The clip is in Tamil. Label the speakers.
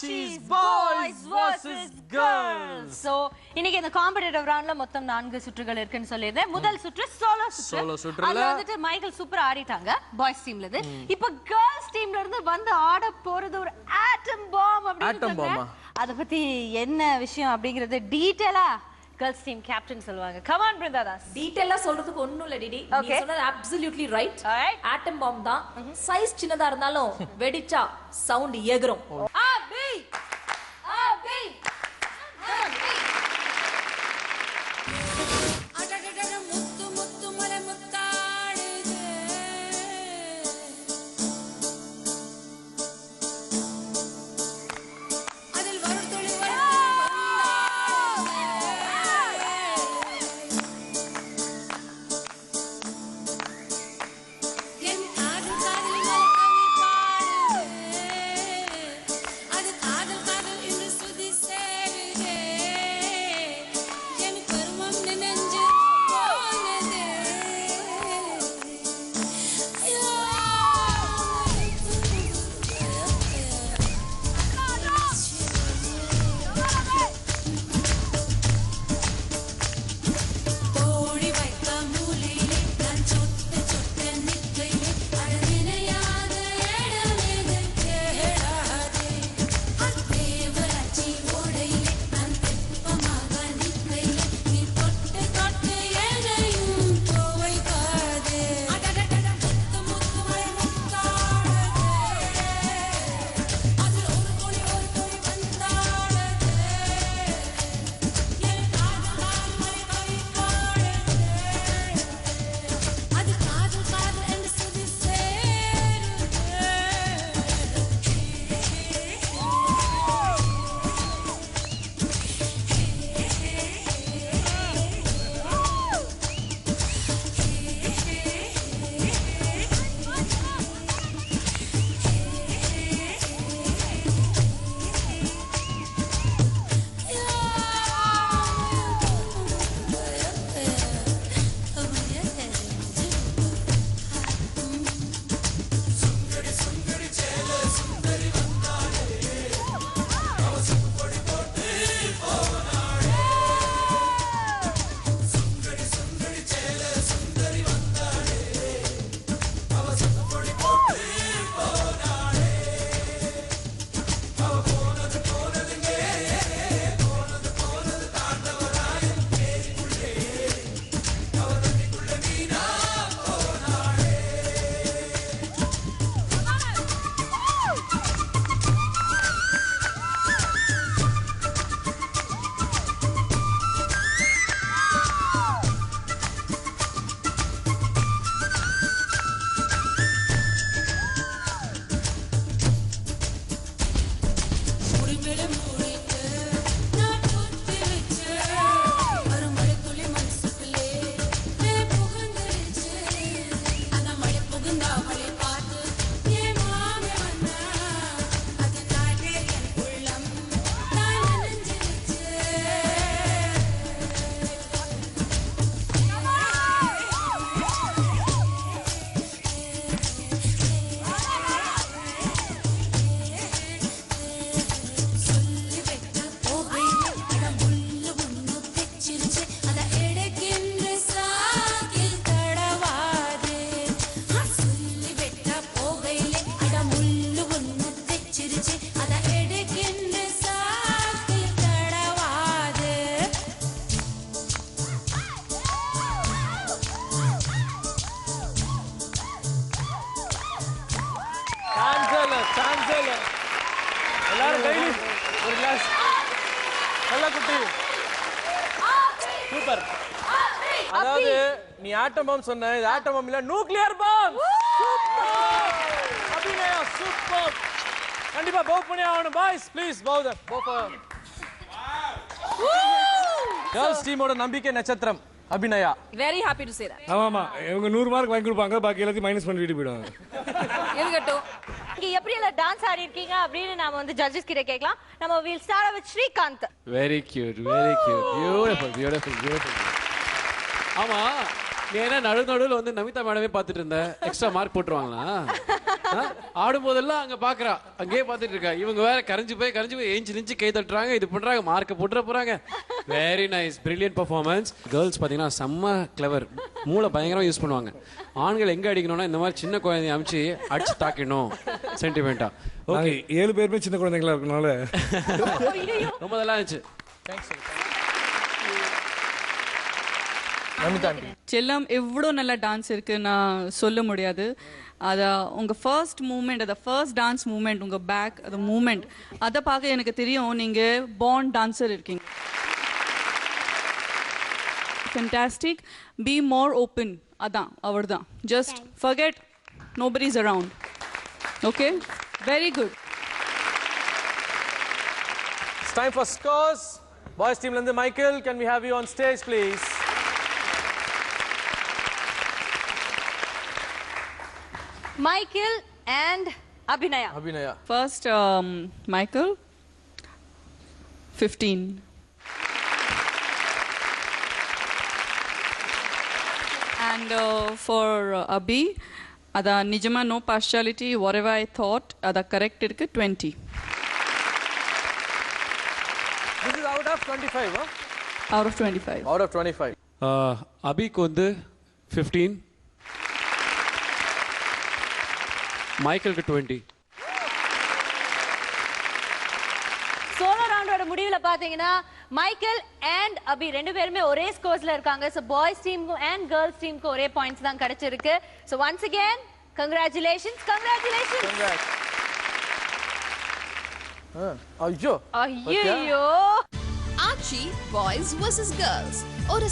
Speaker 1: Bossies boys versus girls.
Speaker 2: So இன்னைக்கு இந்த காம்படிட்டிவ் ரவுண்ட்ல மொத்தம் 4 சுற்றுகள் இருக்குன்னு சொல்லியிருந்தேன். முதல் சுற்று சோலோ சுற்று. அதுல வந்துட்டு மைக்கேல் சூப்பரா ஆடிட்டாங்க பாய்ஸ் டீம்ல இருந்து. இப்போ கேர்ள்ஸ் டீம்ல இருந்து வந்து ஆட போறது ஒரு ஆட்டம் பாம் அப்படின்னு. அத பத்தி என்ன விஷயம் அப்படிங்கறது டீடைலா girls team captain சொல்வாங்க. Come on Brinda Das.
Speaker 3: டீடைலா சொல்றதுக்கு ஒண்ணும் இல்ல டிடி. நீ சொன்னது absolutely right. ஆட்டம் பாம் தான். சைஸ் சின்னதா இருந்தாலும் வெடிச்சா சவுண்ட் ஏகுறோம். ஆபி ஆபி அடடட முத்து முத்து மலை முத்தாடுதே. அதில் வரும் துளி
Speaker 1: எல்லாரும் கைலி ஒரு கிளாஸ் நல்ல குட்டி சூப்பர். அதாவது நீ ஆட்டம் பாம் சொன்ன, இது ஆட்டம் பாம் இல்ல nuclear bomb. Super Abhinaya, super. கண்டிப்பா பவ் பண்ணி ஆகணும். Boys please bow them. Girls டீமோட நம்பிக்கை நட்சத்திரம் Abhinaya.
Speaker 3: Very happy to say that.
Speaker 4: ஆமா இவங்க 100 மார்க் வாங்கி கொடுப்பாங்க, பாக்கி எல்லாத்தையும் மைனஸ் பண்ணி வீட்டு போயிடுவாங்க.
Speaker 2: இருக்கட்டும். நீங்க எப்படி எல்லாம் டான்ஸ் ஆடி இருக்கீங்க அப்படின்னு நாம வந்து ஜட்ஜஸ் கிட்ட கேட்கலாம். நம்ம will start with Srikanth.
Speaker 5: Very cute, very cute, beautiful, beautiful, beautiful. ஆமா, நீ என்ன நடுவில் வந்து நமிதா மேடமே பார்த்துட்டு இருந்த, எக்ஸ்ட்ரா மார்க் போட்டுருவாங்களா? ஆடும்போதெல்லாம் அங்க பாக்குறா, அங்கேயே பார்த்துட்டு இருக்கா. இவங்க வேற கரைஞ்சு போய் ஏஞ்சி நின்று கை தட்டுறாங்க, இது பண்றாங்க, மார்க்க போட்டுற போறாங்க. Very nice, brilliant performance. Girls பாத்தீங்கன்னா செம்ம கிளவர், மூளை பயங்கரமா யூஸ் பண்ணுவாங்க. ஆண்கள் எங்க அடிக்கணும்னா இந்த மாதிரி சின்ன குழந்தைய அமைச்சு அடிச்சு தாக்கிடணும் சென்டிமெண்டா. ஓகே,
Speaker 4: 7 பேருமே சின்ன குழந்தைங்களா இருக்கனால
Speaker 5: ரொம்ப நல்லா இருந்துச்சு.
Speaker 6: செல்லம் எவ்வளோ நல்ல டான்ஸ் இருக்கு நான் சொல்ல முடியாது. அதை உங்கள் ஃபர்ஸ்ட் மூமெண்ட், அதை ஃபர்ஸ்ட் டான்ஸ் மூமெண்ட், உங்கள் பேக் அது மூமெண்ட், அதை பார்க்க எனக்கு தெரியும் நீங்கள் பார்ன் டான்ஸர் இருக்கீங்க. ஃபென்டாஸ்டிக், பி மோர் ஓப்பன், அதான் அவர் தான். Just forget nobody is around. Okay, very good.
Speaker 1: It's time for scores. Boys team lende Michael, can we have you on stage please?
Speaker 2: Michael and Abhinaya.
Speaker 6: First, Michael, 15. And for Abhi, ada nijama no partiality, whatever I thought, ada correct irukku 20.
Speaker 1: This is out of 25, huh?
Speaker 6: Out of 25.
Speaker 1: Out of 25.
Speaker 5: அபிக்கு வந்து 15, மைக்கேலுக்கு 20.
Speaker 2: சோலோ ரவுண்டோட முடிவுல பாத்தீங்கன்னா மைக்கேல் அண்ட் அபி ரெண்டு பேருமே ஒரே ஸ்கோர்ஸ்ல இருக்காங்க. சோ பாய்ஸ் டீமுக்கும் அண்ட் கேர்ள்ஸ் டீமுக்கும் ஒரே பாயிண்ட்ஸ் தான் கிடைச்சிருக்கு. So once again congratulations.
Speaker 1: ஐயோ
Speaker 2: ஐயோ
Speaker 7: Archie Boys vs Girls. ஒரு